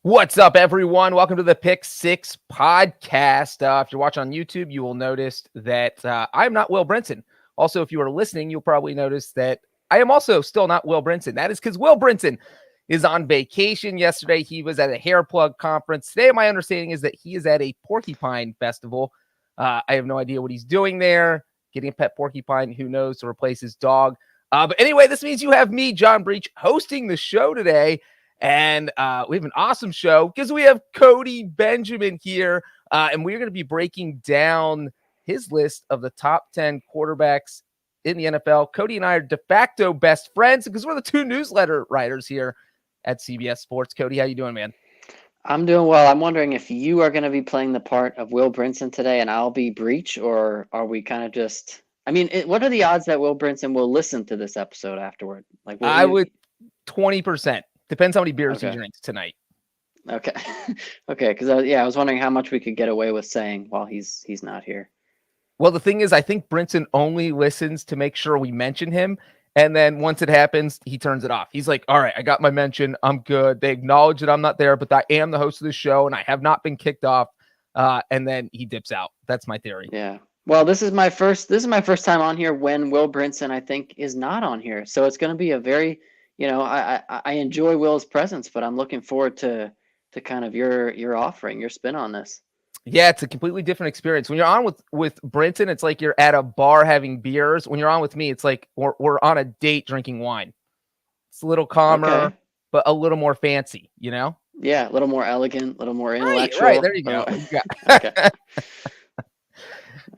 What's up, everyone? Welcome to the Pick Six podcast. If you're watching on YouTube, you will notice that I'm not Will Brinson. Also, if you are listening, you'll probably notice that I am also still not Will Brinson. That is because Will Brinson is on vacation. Yesterday, he was at a hair plug conference. Today, my understanding is that he is at a porcupine festival. I have no idea what he's doing there. Getting a pet porcupine, who knows, to replace his dog. But anyway, this means you have me, John Breech, hosting the show today. And we have an awesome show because we have Cody Benjamin here. And we're going to be breaking down his list of the top 10 quarterbacks in the NFL. Cody and I are de facto best friends because we're the two newsletter writers here at CBS Sports. Cody, how you doing, man? I'm doing well. I'm wondering if you are going to be playing the part of Will Brinson today and I'll be Breech, or are we kind of just, what are the odds that Will Brinson will listen to this episode afterward? Like, will I he? would 20%. Depends how many beers he Okay. drinks tonight. Okay. Okay. Because I was wondering how much we could get away with saying while he's not here. Well, the thing is, I think Brinson only listens to make sure we mention him. And then once it happens, he turns it off. He's like, all right, I got my mention. I'm good. They acknowledge that I'm not there, but I am the host of the show and I have not been kicked off. And then he dips out. That's my theory. Yeah. Well, this is my first time on here when Will Brinson, I think, is not on here. So it's going to be a very, I enjoy Will's presence, but I'm looking forward to kind of your offering, your spin on this. Yeah, it's a completely different experience. When you're on with Brinson, it's like you're at a bar having beers. When you're on with me, it's like we're on a date drinking wine. It's a little calmer, Okay. but a little more fancy, you know? Yeah, a little more elegant, a little more intellectual. Right, there you go. Okay.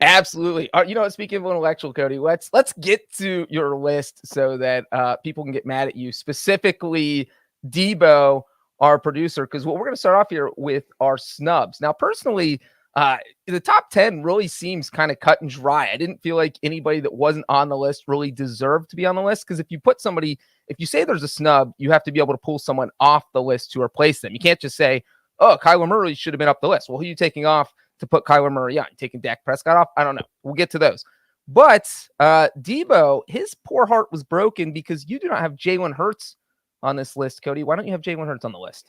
Absolutely. Speaking of intellectual, Cody, let's get to your list so that people can get mad at you. Specifically, Debo, our producer, because what we're going to start off here with are snubs. Now, personally, the top 10 really seems kind of cut and dry. I didn't feel like anybody that wasn't on the list really deserved to be on the list, because if you say there's a snub, you have to be able to pull someone off the list to replace them. You can't just say, oh, Kyler Murray should have been up the list. Well, who are you taking off to put Kyler Murray on? You taking Dak Prescott off? I don't know. We'll get to those. But Debo, his poor heart was broken because you do not have Jalen Hurts on this list, Cody. Why don't you have Jalen Hurts on the list?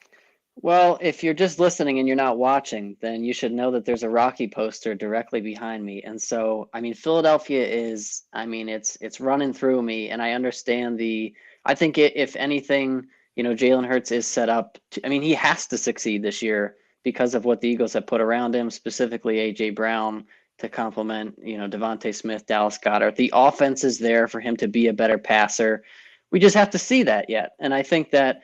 Well, if you're just listening and you're not watching, then you should know that there's a Rocky poster directly behind me. And so, Philadelphia is, it's running through me, and I understand I think if anything, Jalen Hurts is set up he has to succeed this year because of what the Eagles have put around him, specifically A.J. Brown to complement, Devontae Smith, Dallas Goedert. The offense is there for him to be a better passer. We just have to see that yet. And I think that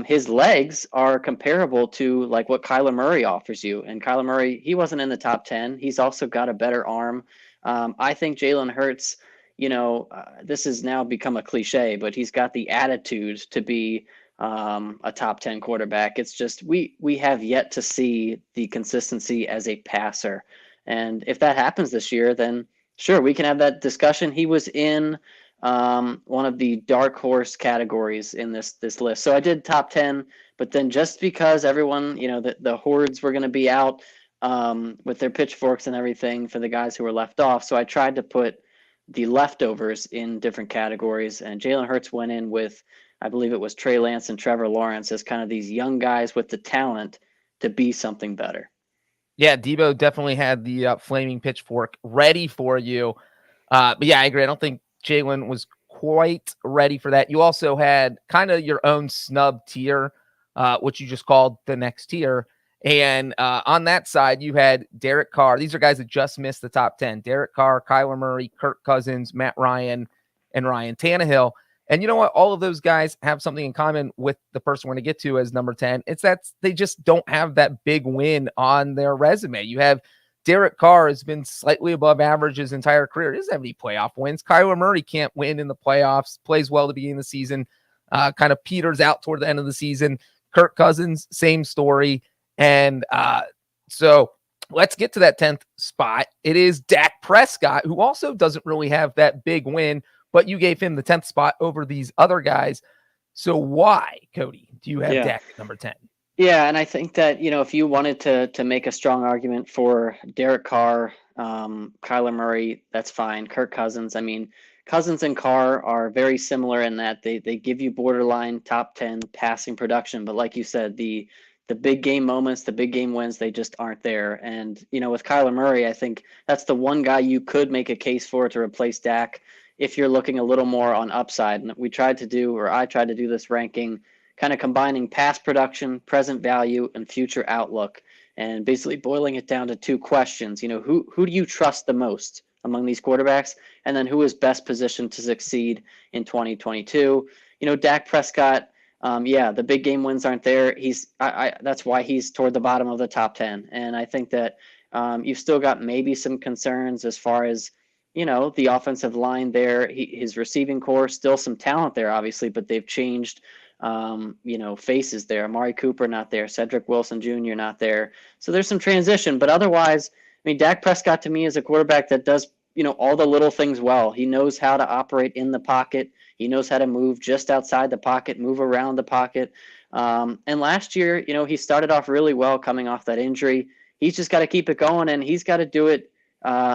his legs are comparable to like what Kyler Murray offers you. And Kyler Murray, he wasn't in the top 10. He's also got a better arm. I think Jalen Hurts, this has now become a cliche, but he's got the attitude to be a top 10 quarterback. It's just we have yet to see the consistency as a passer. And if that happens this year, then sure, we can have that discussion. He was in one of the dark horse categories in this list. So I did top 10, but then just because everyone, the hordes were going to be out with their pitchforks and everything for the guys who were left off. So I tried to put the leftovers in different categories, and Jalen Hurts went in with, I believe it was Trey Lance and Trevor Lawrence as kind of these young guys with the talent to be something better. Yeah, Debo definitely had the flaming pitchfork ready for you. But yeah, I agree. I don't think Jalen was quite ready for that. You also had kind of your own snub tier, which you just called the next tier. And on that side, you had Derek Carr. These are guys that just missed the top 10. Derek Carr, Kyler Murray, Kirk Cousins, Matt Ryan, and Ryan Tannehill. And you know what? All of those guys have something in common with the person we're going to get to as number 10. It's that they just don't have that big win on their resume. You have Derek Carr has been slightly above average his entire career. He doesn't have any playoff wins. Kyler Murray can't win in the playoffs, plays well at the beginning of the season, kind of peters out toward the end of the season. Kirk Cousins, same story. And so let's get to that 10th spot. It is Dak Prescott, who also doesn't really have that big win, but you gave him the 10th spot over these other guys. So why, Cody, do you have Dak at number 10? Yeah, and I think that, if you wanted to make a strong argument for Derek Carr, Kyler Murray, that's fine. Kirk Cousins, Cousins and Carr are very similar in that they give you borderline top 10 passing production. But like you said, the the big game moments, the big game wins, they just aren't there. And, with Kyler Murray, I think that's the one guy you could make a case for to replace Dak if you're looking a little more on upside. And I tried to do this ranking, kind of combining past production, present value, and future outlook, and basically boiling it down to two questions. Who do you trust the most among these quarterbacks? And then who is best positioned to succeed in 2022? Dak Prescott, the big game wins aren't there. That's why he's toward the bottom of the top 10. And I think that you've still got maybe some concerns as far as, the offensive line there. His receiving core, still some talent there, obviously, but they've changed, faces there. Amari Cooper not there. Cedric Wilson Jr. not there. So there's some transition. But otherwise, Dak Prescott to me is a quarterback that does, all the little things well. He knows how to operate in the pocket. He knows how to move just outside the pocket, move around the pocket. And last year, he started off really well coming off that injury. He's just got to keep it going, and he's got to do it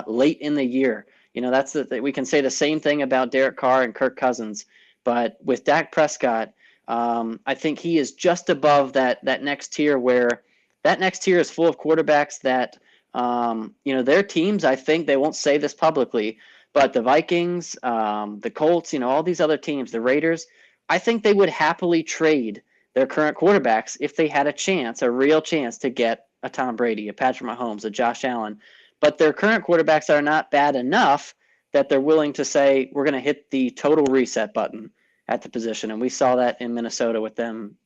late in the year. We can say the same thing about Derek Carr and Kirk Cousins. But with Dak Prescott, I think he is just above that next tier, where that next tier is full of quarterbacks that, their teams, I think they won't say this publicly, but the Vikings, the Colts, all these other teams, the Raiders, I think they would happily trade their current quarterbacks if they had a real chance to get a Tom Brady, a Patrick Mahomes, a Josh Allen. But their current quarterbacks are not bad enough that they're willing to say, we're going to hit the total reset button at the position. And we saw that in Minnesota with them,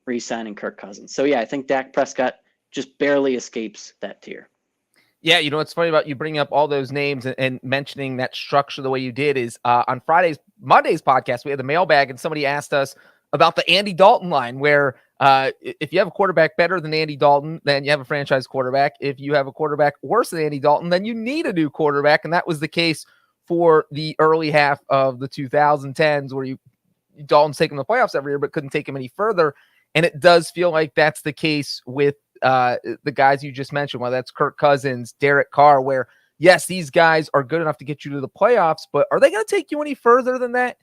re-signing Kirk Cousins. So, yeah, I think Dak Prescott just barely escapes that tier. Yeah, what's funny about you bringing up all those names and mentioning that structure the way you did is on Monday's podcast, we had the mailbag and somebody asked us about the Andy Dalton line, where if you have a quarterback better than Andy Dalton, then you have a franchise quarterback. If you have a quarterback worse than Andy Dalton, then you need a new quarterback. And that was the case for the early half of the 2010s, where Dalton's taking the playoffs every year, but couldn't take him any further. And it does feel like that's the case with the guys you just mentioned, whether that's Kirk Cousins, Derek Carr, where, yes, these guys are good enough to get you to the playoffs, but are they going to take you any further than that?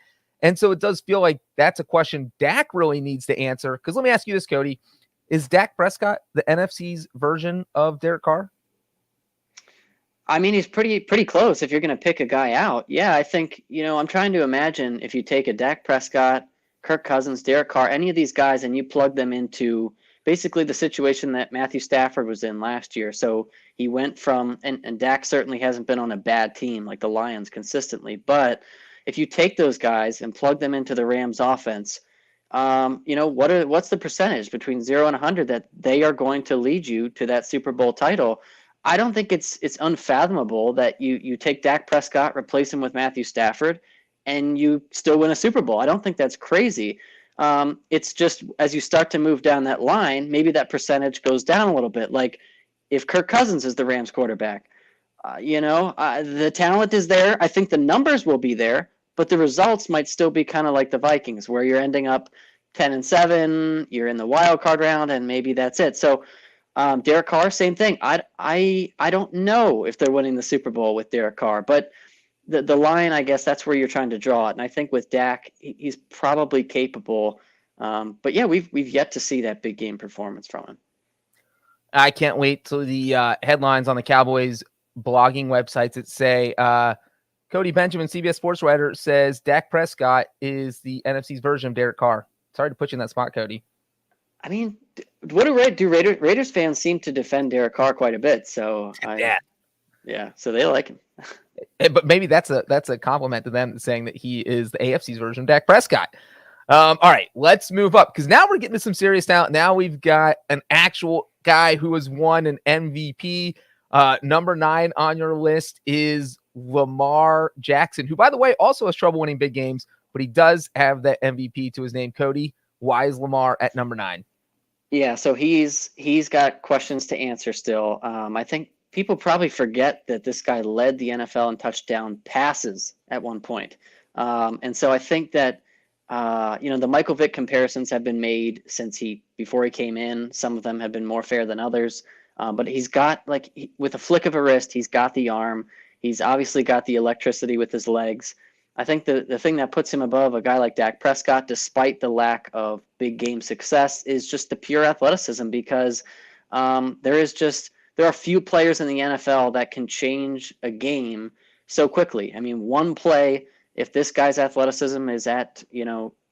And so it does feel like that's a question Dak really needs to answer. Because let me ask you this, Cody. Is Dak Prescott the NFC's version of Derek Carr? He's pretty close if you're going to pick a guy out. Yeah, I think, I'm trying to imagine if you take a Dak Prescott, Kirk Cousins, Derek Carr, any of these guys, and you plug them into basically the situation that Matthew Stafford was in last year. So he went from, and Dak certainly hasn't been on a bad team like the Lions consistently, but if you take those guys and plug them into the Rams offense, what's the percentage between 0 and 100 that they are going to lead you to that Super Bowl title? I don't think it's unfathomable that you take Dak Prescott, replace him with Matthew Stafford, and you still win a Super Bowl. I don't think that's crazy. It's just as you start to move down that line, maybe that percentage goes down a little bit. Like if Kirk Cousins is the Rams quarterback, the talent is there. I think the numbers will be there, but the results might still be kind of like the Vikings, where you're ending up 10-7, you're in the wild card round, and maybe that's it. So Derek Carr, same thing. I don't know if they're winning the Super Bowl with Derek Carr, but the line, I guess that's where you're trying to draw it. And I think with Dak, he's probably capable. But yeah, we've yet to see that big game performance from him. I can't wait till the headlines on the Cowboys blogging websites that say Cody Benjamin, CBS sports writer, says Dak Prescott is the NFC's version of Derek Carr. Sorry to put you in that spot, Cody. What do Raiders fans seem to defend Derek Carr quite a bit? So so they like him. But maybe that's a compliment to them, saying that he is the AFC's version of Dak Prescott. All right, let's move up, because now we're getting to some serious talent. Now we've got an actual guy who has won an MVP. Number 9 on your list is Lamar Jackson, who, by the way, also has trouble winning big games, but he does have that MVP to his name. Cody, why is Lamar at number 9? Yeah, so he's got questions to answer still. I think people probably forget that this guy led the NFL in touchdown passes at one point. And so I think that, the Michael Vick comparisons have been made before he came in. Some of them have been more fair than others. But he's got, with a flick of a wrist, he's got the arm. He's obviously got the electricity with his legs. I think the thing that puts him above a guy like Dak Prescott, despite the lack of big game success, is just the pure athleticism. Because there are few players in the NFL that can change a game so quickly. I mean, one play, if this guy's athleticism is at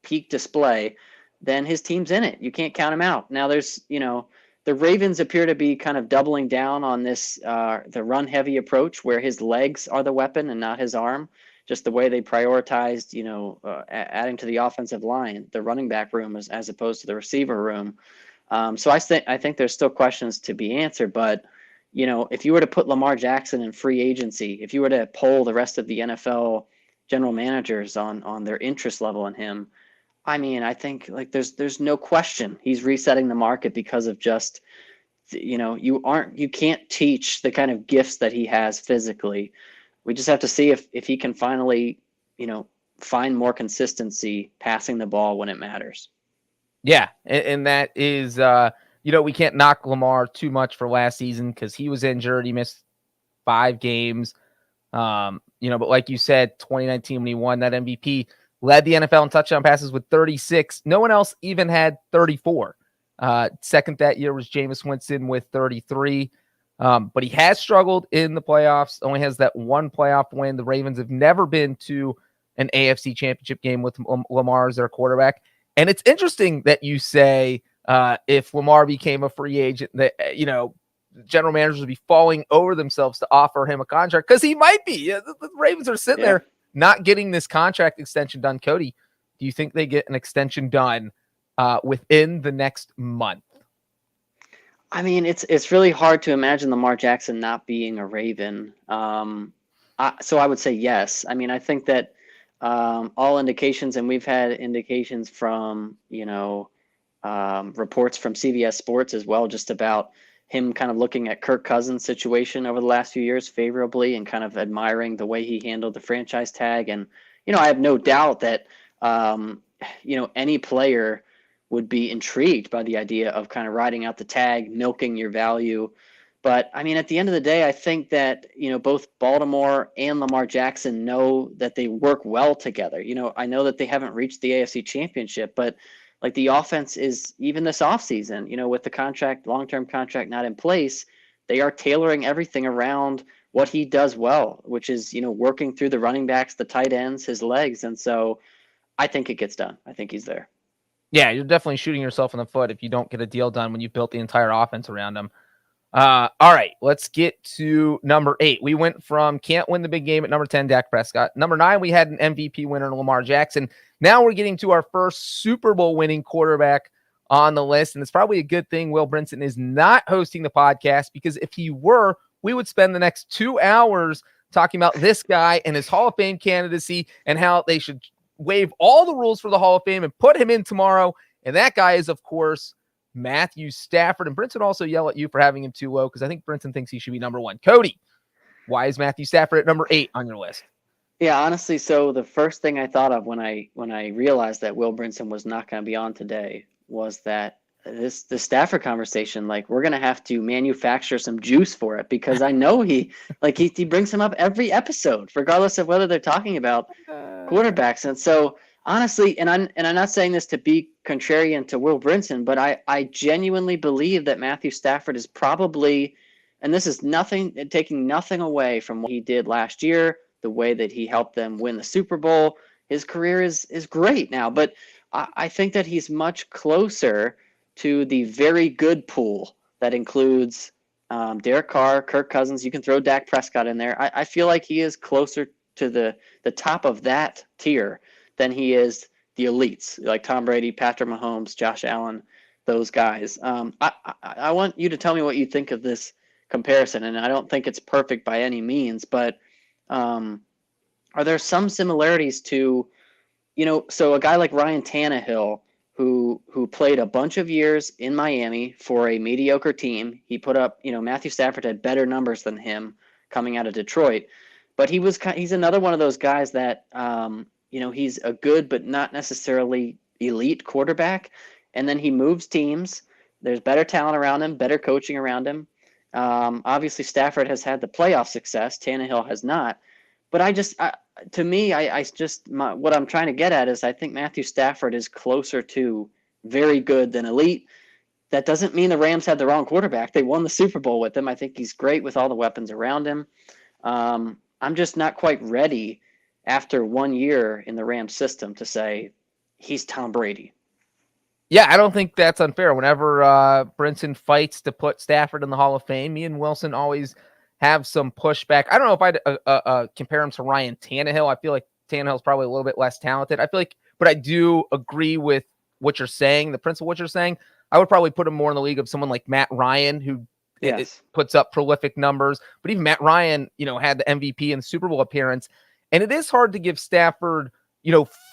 peak display, then his team's in it. You can't count him out. Now the Ravens appear to be kind of doubling down on this the run heavy approach where his legs are the weapon and not his arm. Just the way they prioritized, adding to the offensive line, the running back room as opposed to the receiver room. So I think there's still questions to be answered. But if you were to put Lamar Jackson in free agency, if you were to poll the rest of the NFL general managers on their interest level in him, I mean, I think like there's no question he's resetting the market because of just you can't teach the kind of gifts that he has physically. We just have to see if he can finally, find more consistency passing the ball when it matters. Yeah, and that is, we can't knock Lamar too much for last season because he was injured. He missed 5 games. But like you said, 2019 when he won that MVP, led the NFL in touchdown passes with 36. No one else even had 34. Second that year was Jameis Winston with 33. But he has struggled in the playoffs, only has that one playoff win. The Ravens have never been to an AFC championship game with Lamar as their quarterback. And it's interesting that you say if Lamar became a free agent, that, general managers would be falling over themselves to offer him a contract because he might be. The Ravens are sitting there not getting this contract extension done. Cody, do you think they get an extension done within the next month? I mean, it's really hard to imagine Lamar Jackson not being a Raven. So I would say yes. I mean, I think that all indications, and we've had indications from, reports from CBS Sports as well, just about him kind of looking at Kirk Cousins' situation over the last few years favorably and kind of admiring the way he handled the franchise tag. And, I have no doubt that, any player would be intrigued by the idea of kind of riding out the tag, milking your value. But I mean, at the end of the day, I think that, both Baltimore and Lamar Jackson know that they work well together. I know that they haven't reached the AFC Championship, but like the offense is even this offseason, with the long-term contract not in place, they are tailoring everything around what he does well, which is, working through the running backs, the tight ends, his legs. And so I think it gets done. I think he's there. Yeah, you're definitely shooting yourself in the foot if you don't get a deal done when you built the entire offense around him. All right, let's get to number 8. We went from can't win the big game at number 10, Dak Prescott. Number 9, we had an MVP winner in Lamar Jackson. Now we're getting to our first Super Bowl winning quarterback on the list, and it's probably a good thing Will Brinson is not hosting the podcast, because if he were, we would spend the next 2 hours talking about this guy and his Hall of Fame candidacy and how they should waive all the rules for the Hall of Fame and put him in tomorrow. And that guy is, of course, Matthew Stafford. And Brinson also yell at you for having him too low, because I think Brinson thinks he should be number 1. Cody, why is Matthew Stafford at number 8 on your list? Yeah, honestly, so the first thing I thought of when I realized that Will Brinson was not going to be on today was that the Stafford conversation, like, we're going to have to manufacture some juice for it, because I know he brings him up every episode, regardless of whether they're talking about quarterbacks. And so honestly, and I'm not saying this to be contrarian to Will Brinson, but I genuinely believe that Matthew Stafford is probably, and this is taking nothing away from what he did last year, the way that he helped them win the Super Bowl. His career is great now, but I think that he's much closer to the very good pool that includes Derek Carr, Kirk Cousins. You can throw Dak Prescott in there. I feel like he is closer to the top of that tier than he is the elites, like Tom Brady, Patrick Mahomes, Josh Allen, those guys. I want you to tell me what you think of this comparison, and I don't think it's perfect by any means, but are there some similarities to, so a guy like Ryan Tannehill, who played a bunch of years in Miami for a mediocre team. He put up, Matthew Stafford had better numbers than him coming out of Detroit, but he's another one of those guys that, he's a good but not necessarily elite quarterback, and then he moves teams. There's better talent around him, better coaching around him. Obviously, Stafford has had the playoff success. Tannehill has not. But to me, what I'm trying to get at is I think Matthew Stafford is closer to very good than elite. That doesn't mean the Rams had the wrong quarterback. They won the Super Bowl with him. I think he's great with all the weapons around him. I'm just not quite ready after 1 year in the Rams system to say he's Tom Brady. Yeah, I don't think that's unfair. Whenever Brinson fights to put Stafford in the Hall of Fame, me and Wilson always have some pushback. I don't know if I'd compare him to Ryan Tannehill. I feel like Tannehill's probably a little bit less talented. I feel like, but I do agree with what you're saying, the principle of what you're saying. I would probably put him more in the league of someone like Matt Ryan, who it puts up prolific numbers. But even Matt Ryan, had the MVP and the Super Bowl appearance. And it is hard to give Stafford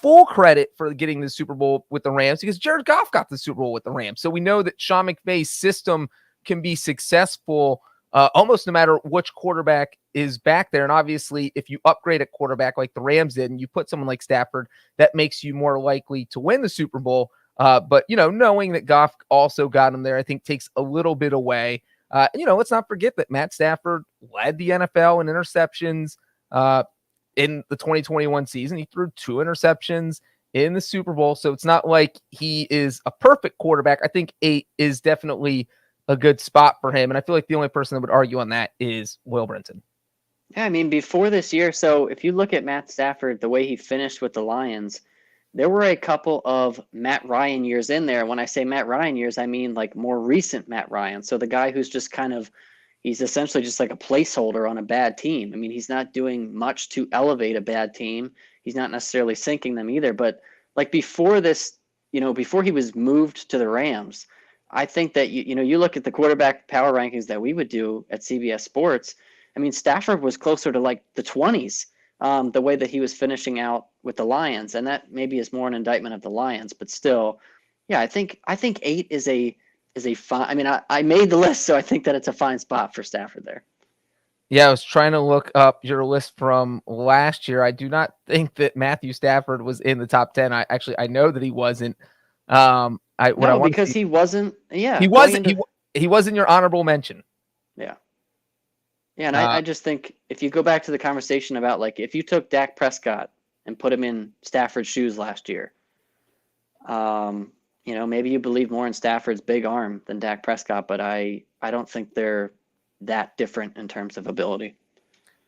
full credit for getting the Super Bowl with the Rams because Jared Goff got the Super Bowl with the Rams. So we know that Sean McVay's system can be successful almost no matter which quarterback is back there. And obviously, if you upgrade a quarterback like the Rams did and you put someone like Stafford, that makes you more likely to win the Super Bowl. But knowing that Goff also got him there, I think takes a little bit away. Let's not forget that Matt Stafford led the NFL in interceptions. In the 2021 season, he threw 2 interceptions in the Super Bowl. So it's not like he is a perfect quarterback. I think 8 is definitely a good spot for him. And I feel like the only person that would argue on that is Will Brinson. Yeah, I mean, before this year, so if you look at Matt Stafford, the way he finished with the Lions, there were a couple of Matt Ryan years in there. When I say Matt Ryan years, I mean like more recent Matt Ryan. So the guy who's just he's essentially just like a placeholder on a bad team. I mean, he's not doing much to elevate a bad team. He's not necessarily sinking them either. But like before this, before he was moved to the Rams, I think that, you look at the quarterback power rankings that we would do at CBS Sports. I mean, Stafford was closer to like the 20s, the way that he was finishing out with the Lions. And that maybe is more an indictment of the Lions. But still, yeah, I think 8 is a fine. I mean, I made the list, so I think that it's a fine spot for Stafford there. Yeah, I was trying to look up your list from last year. I do not think that Matthew Stafford was in the top 10. I know that he wasn't. Because he wasn't. Yeah, he wasn't. He was in your honorable mention. Yeah. Yeah, and I just think if you go back to the conversation about like if you took Dak Prescott and put him in Stafford's shoes last year, maybe you believe more in Stafford's big arm than Dak Prescott, but I don't think they're that different in terms of ability.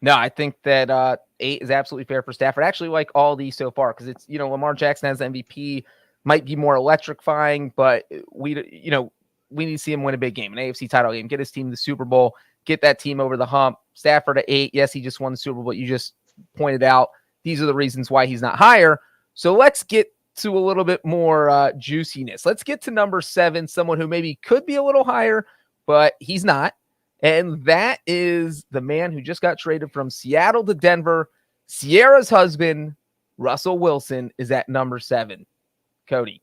No, I think that 8 is absolutely fair for Stafford. I actually like all these so far because it's, Lamar Jackson as MVP might be more electrifying, but we need to see him win a big game, an AFC title game, get his team to the Super Bowl, get that team over the hump. Stafford at 8. Yes, he just won the Super Bowl. You just pointed out these are the reasons why he's not higher. So let's get to a little bit more juiciness. Let's get to number 7, someone who maybe could be a little higher, but he's not. And that is the man who just got traded from Seattle to Denver. Sierra's husband, Russell Wilson, is at number 7. Cody.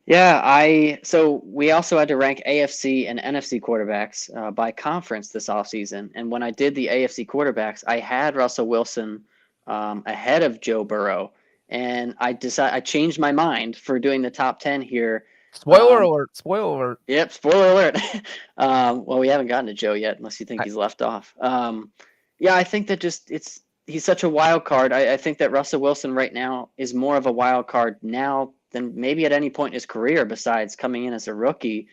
Yeah, so we also had to rank AFC and NFC quarterbacks by conference this offseason. And when I did the AFC quarterbacks, I had Russell Wilson ahead of Joe Burrow. And I changed my mind for doing the top 10 here. Spoiler alert. Yep, spoiler alert. Well, we haven't gotten to Joe yet, unless you think he's left off. Yeah, I think that he's such a wild card. I think that Russell Wilson right now is more of a wild card now than maybe at any point in his career besides coming in as a rookie.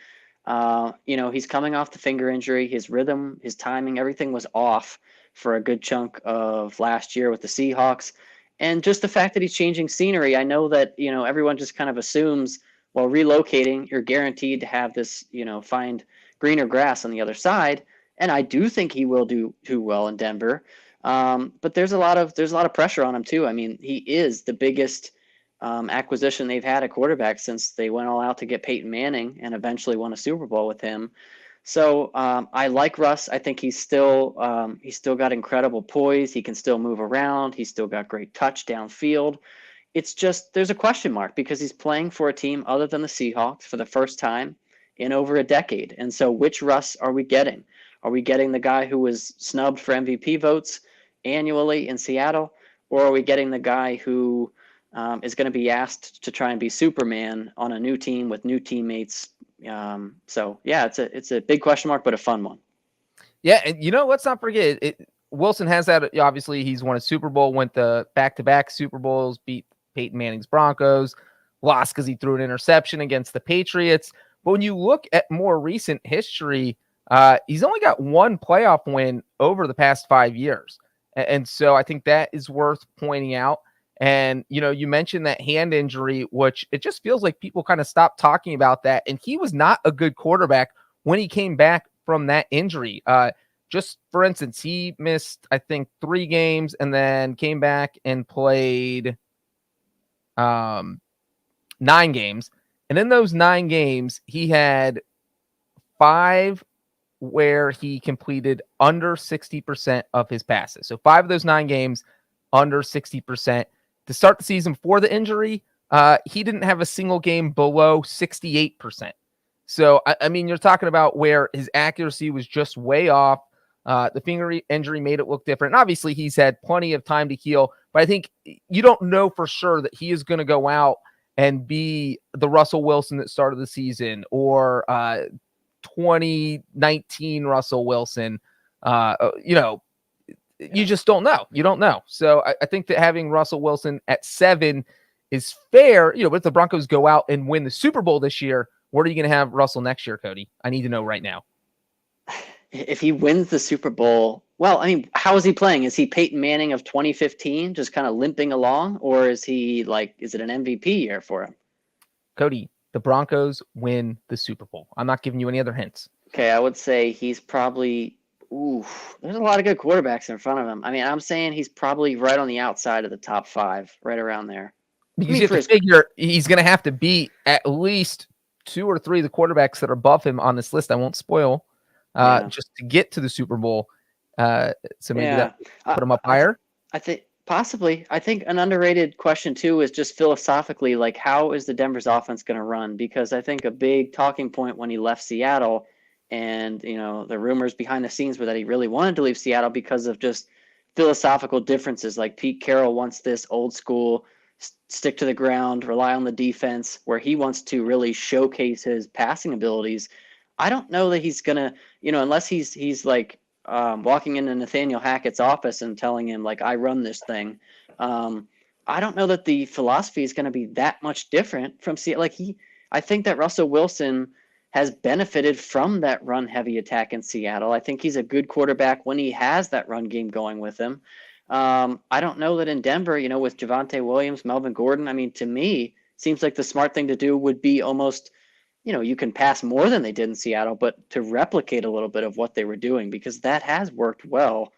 He's coming off the finger injury. His rhythm, his timing, everything was off for a good chunk of last year with the Seahawks. And just the fact that he's changing scenery, I know that, everyone just kind of assumes, well, relocating, you're guaranteed to have this, find greener grass on the other side. And I do think he will do well in Denver. But there's a lot of pressure on him too. I mean, he is the biggest acquisition they've had at quarterback since they went all out to get Peyton Manning and eventually won a Super Bowl with him. So I like Russ. I think he's still got incredible poise. He can still move around. He's still got great touch downfield. It's just there's a question mark because he's playing for a team other than the Seahawks for the first time in over a decade. And so which Russ are we getting? Are we getting the guy who was snubbed for MVP votes annually in Seattle? Or are we getting the guy who is going to be asked to try and be Superman on a new team with new teammates? So, yeah, it's a big question mark, but a fun one. Yeah, and let's not forget, Wilson has that. Obviously, he's won a Super Bowl, went the back-to-back Super Bowls, beat Peyton Manning's Broncos, lost because he threw an interception against the Patriots. But when you look at more recent history, he's only got one playoff win over the past 5 years. And so I think that is worth pointing out. And, you mentioned that hand injury, which it just feels like people kind of stopped talking about that. And he was not a good quarterback when he came back from that injury. Just for instance, he missed, I think, 3 games and then came back and played 9 games. And in those 9 games, he had 5 where he completed under 60% of his passes. So 5 of those 9 games, under 60%. To start the season before the injury, he didn't have a single game below 68%. So, I mean, you're talking about where his accuracy was just way off. The finger injury made it look different. And obviously, he's had plenty of time to heal. But I think you don't know for sure that he is going to go out and be the Russell Wilson that started the season or 2019 Russell Wilson. You just don't know. You don't know. So I think that having Russell Wilson at 7 is fair. But if the Broncos go out and win the Super Bowl this year, where are you going to have Russell next year, Cody? I need to know right now. If he wins the Super Bowl, well, I mean, how is he playing? Is he Peyton Manning of 2015, just kind of limping along? Or is he is it an MVP year for him? Cody, the Broncos win the Super Bowl. I'm not giving you any other hints. Okay, I would say he's probably, there's a lot of good quarterbacks in front of him. I mean, I'm saying he's probably right on the outside of the top 5, right around there. Because you have to figure he's going to have to beat at least 2 or 3 of the quarterbacks that are above him on this list. I won't spoil just to get to the Super Bowl. So maybe that put him up higher. I think possibly. I think an underrated question too is just philosophically, how is the Denver's offense going to run? Because I think a big talking point when he left Seattle, and the rumors behind the scenes were that he really wanted to leave Seattle because of just philosophical differences. Like Pete Carroll wants this old school, stick to the ground, rely on the defense, where he wants to really showcase his passing abilities. I don't know that he's gonna, unless he's walking into Nathaniel Hackett's office and telling him I run this thing. I don't know that the philosophy is going to be that much different from Seattle. I think that Russell Wilson has benefited from that run heavy attack in Seattle. I think he's a good quarterback when he has that run game going with him. I don't know that in Denver, with Javonte Williams, Melvin Gordon, I mean, to me, seems like the smart thing to do would be almost, you can pass more than they did in Seattle, but to replicate a little bit of what they were doing, because that has worked well,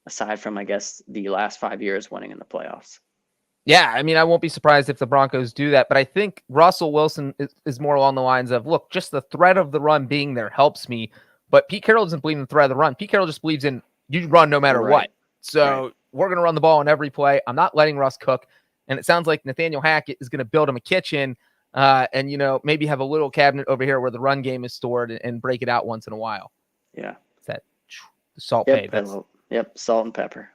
aside from, I guess, the last 5 years winning in the playoffs. Yeah, I mean, I won't be surprised if the Broncos do that, but I think Russell Wilson is more along the lines of, look, just the threat of the run being there helps me, but Pete Carroll doesn't believe in the threat of the run. Pete Carroll just believes in you run no matter what. So we're going to run the ball on every play. I'm not letting Russ cook, and it sounds like Nathaniel Hackett is going to build him a kitchen and, maybe have a little cabinet over here where the run game is stored and break it out once in a while. Yeah. It's that salt pay. Yep, salt and pepper.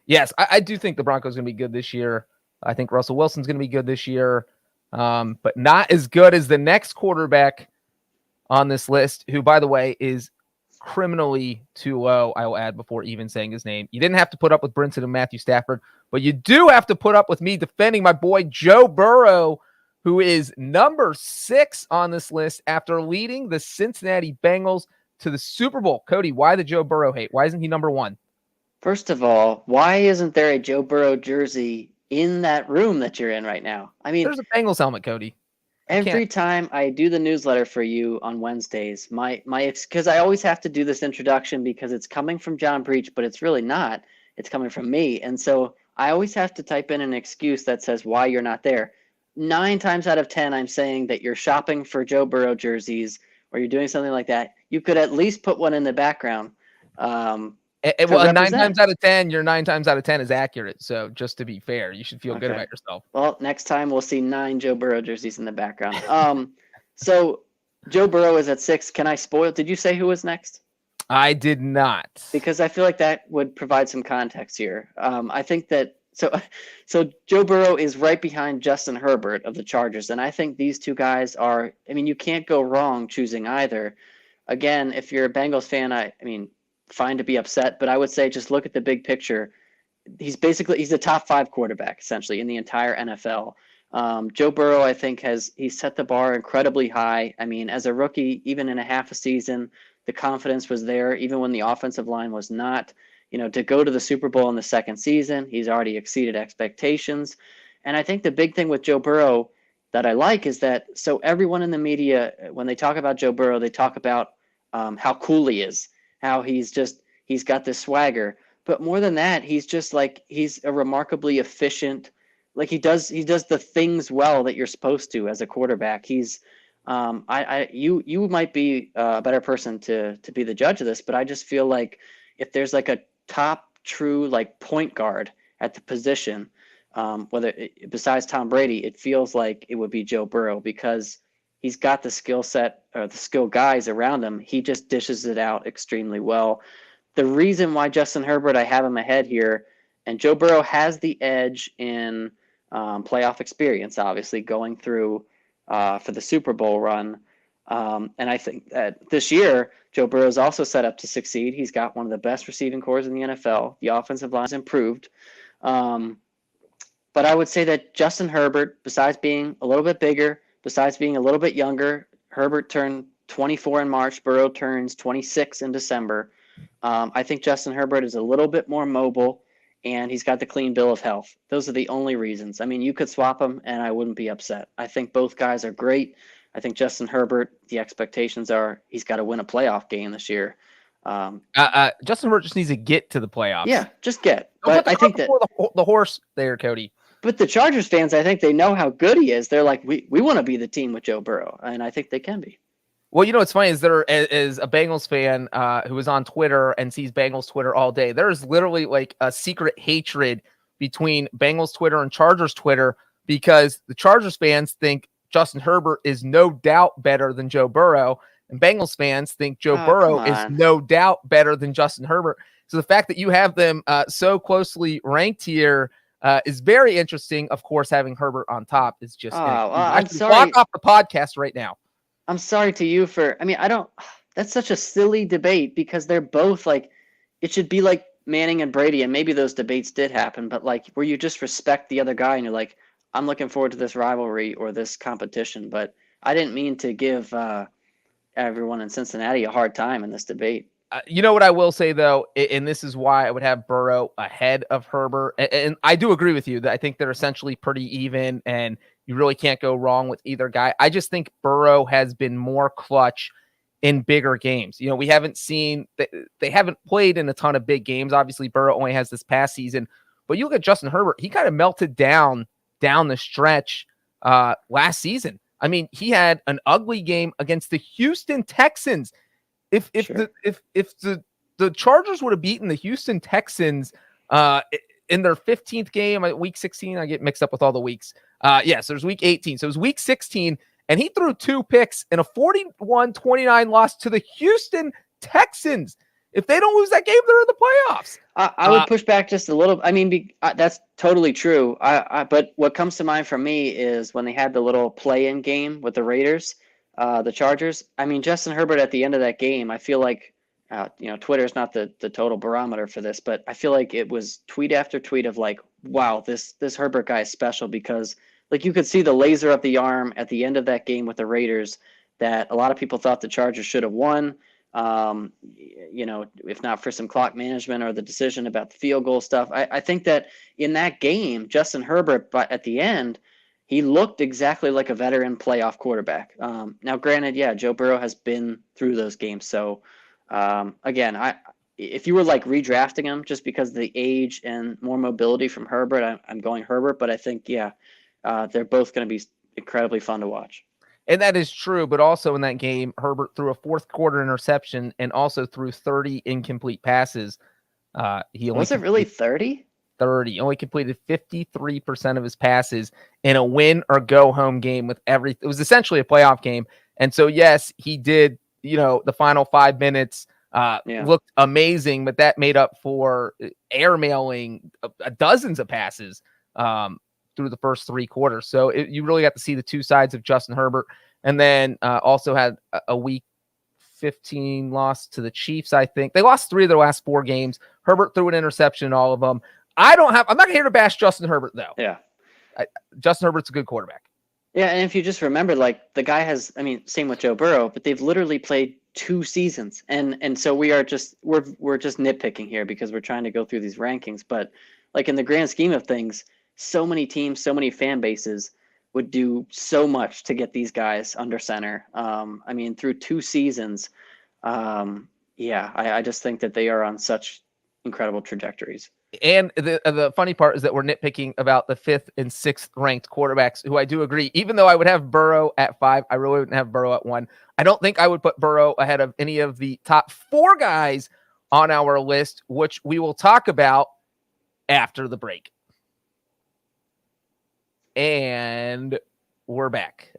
Yes, I do think the Broncos are going to be good this year. I think Russell Wilson's going to be good this year, but not as good as the next quarterback on this list, who, by the way, is criminally too low, I will add before even saying his name. You didn't have to put up with Brinson and Matthew Stafford, but you do have to put up with me defending my boy Joe Burrow, who is number 6 on this list after leading the Cincinnati Bengals to the Super Bowl. Cody, why the Joe Burrow hate? Why isn't he number 1? First of all, why isn't there a Joe Burrow jersey in that room that you're in right now? I mean, there's a Bengals helmet, Cody. Every time I do the newsletter for you on Wednesdays, because I always have to do this introduction because it's coming from John Breech, but it's really not. It's coming from me. And so I always have to type in an excuse that says why you're not there. 9 times out of 10, I'm saying that you're shopping for Joe Burrow jerseys or you're doing something like that. You could at least put one in the background. Well, 9 times out of 10, your 9 times out of 10 is accurate. So just to be fair, you should feel good about yourself. Well, next time we'll see 9 Joe Burrow jerseys in the background. So Joe Burrow is at 6. Can I spoil? Did you say who was next? I did not. Because I feel like that would provide some context here. I think that so Joe Burrow is right behind Justin Herbert of the Chargers, and I think these two guys are. I mean, you can't go wrong choosing either. Again, if you're a Bengals fan, I mean, fine to be upset, but I would say just look at the big picture. He's a top 5 quarterback essentially in the entire NFL. Joe Burrow, I think, he's set the bar incredibly high. I mean, as a rookie, even in a half a season, the confidence was there, even when the offensive line was not. To go to the Super Bowl in the second season, he's already exceeded expectations. And I think the big thing with Joe Burrow that I like is that so everyone in the media, when they talk about Joe Burrow, they talk about how cool he is, how he's got this swagger. But more than that, he's a remarkably efficient. Like he does the things well that you're supposed to as a quarterback. You might be a better person to be the judge of this, but I just feel like if there's like a top true like point guard at the position, besides Tom Brady, it feels like it would be Joe Burrow because he's got the skill set or the skill guys around him. He just dishes it out extremely well. The reason why Justin Herbert, I have him ahead here, and Joe Burrow has the edge in playoff experience, obviously, going through for the Super Bowl run. And I think that this year, Joe Burrow is also set up to succeed. He's got one of the best receiving cores in the NFL. The offensive line has improved. But I would say that Justin Herbert, besides being a little bit bigger, besides being a little bit younger, Herbert turned 24 in March. Burrow turns 26 in December. I think Justin Herbert is a little bit more mobile, and he's got the clean bill of health. Those are the only reasons. I mean, you could swap them, and I wouldn't be upset. I think both guys are great. I think Justin Herbert, the expectations are he's got to win a playoff game this year. Justin Herbert just needs to get to the playoffs. Yeah, just get. But I think that the horse there, Cody. But the Chargers fans, I think they know how good he is. They're like, we want to be the team with Joe Burrow, and I think they can be. Well, what's funny is there is a Bengals fan who is on Twitter and sees Bengals Twitter all day. There is literally like a secret hatred between Bengals Twitter and Chargers Twitter because the Chargers fans think Justin Herbert is no doubt better than Joe Burrow, and Bengals fans think Joe Burrow is no doubt better than Justin Herbert. So the fact that you have them so closely ranked here is very interesting. Of course, having Herbert on top is just I'm sorry. Block off the podcast right now. I'm sorry to you that's such a silly debate because they're both like, it should be like Manning and Brady, and maybe those debates did happen, but like where you just respect the other guy and you're like, I'm looking forward to this rivalry or this competition, but I didn't mean to give everyone in Cincinnati a hard time in this debate. What I will say, though, and this is why I would have Burrow ahead of Herbert, and I do agree with you that I think they're essentially pretty even, and you really can't go wrong with either guy. I just think Burrow has been more clutch in bigger games. We haven't seen they haven't played in a ton of big games. Obviously, Burrow only has this past season, but you look at Justin Herbert, he kind of melted down the stretch last season. I mean, he had an ugly game against the Houston Texans. If the Chargers would have beaten the Houston Texans in their 15th game, week 16, I get mixed up with all the weeks. So there's week 18. So it was week 16, and he threw 2 picks in a 41-29 loss to the Houston Texans. If they don't lose that game, they're in the playoffs. I would push back just a little. I mean, that's totally true. But what comes to mind for me is when they had the little play-in game with the Raiders, the Chargers. I mean, Justin Herbert at the end of that game, I feel like, Twitter's not the total barometer for this, but I feel like it was tweet after tweet of like, wow, this Herbert guy is special because like you could see the laser up the arm at the end of that game with the Raiders that a lot of people thought the Chargers should have won. If not for some clock management or the decision about the field goal stuff. I think that in that game, Justin Herbert, but at the end, he looked exactly like a veteran playoff quarterback. Now, granted, yeah, Joe Burrow has been through those games. So, again, if you were like redrafting him just because of the age and more mobility from Herbert, I'm going Herbert. But I think, they're both going to be incredibly fun to watch. And that is true, but also in that game, Herbert threw a fourth quarter interception and also threw 30 incomplete passes. Was it really 30? 30. Only completed 53% of his passes in a win or go home game with it was essentially a playoff game. And so, yes, he did, the final 5 minutes looked amazing, but that made up for airmailing dozens of passes through the first 3 quarters. So you really got to see the two sides of Justin Herbert. And then also had a week 15 loss to the Chiefs, I think. They lost 3 of their last 4 games. Herbert threw an interception in all of them. I'm not here to bash Justin Herbert, though. Yeah. Justin Herbert's a good quarterback. Yeah, and if you just remember, like, the guy has, I mean, same with Joe Burrow, but they've literally played 2 seasons. And so we're just nitpicking here because we're trying to go through these rankings. But like in the grand scheme of things, so many teams, so many fan bases would do so much to get these guys under center. I mean, through 2 seasons, I just think that they are on such incredible trajectories. And the funny part is that we're nitpicking about the 5th and 6th ranked quarterbacks, who I do agree, even though I would have Burrow at 5, I really wouldn't have Burrow at 1. I don't think I would put Burrow ahead of any of the top 4 guys on our list, which we will talk about after the break. And we're back.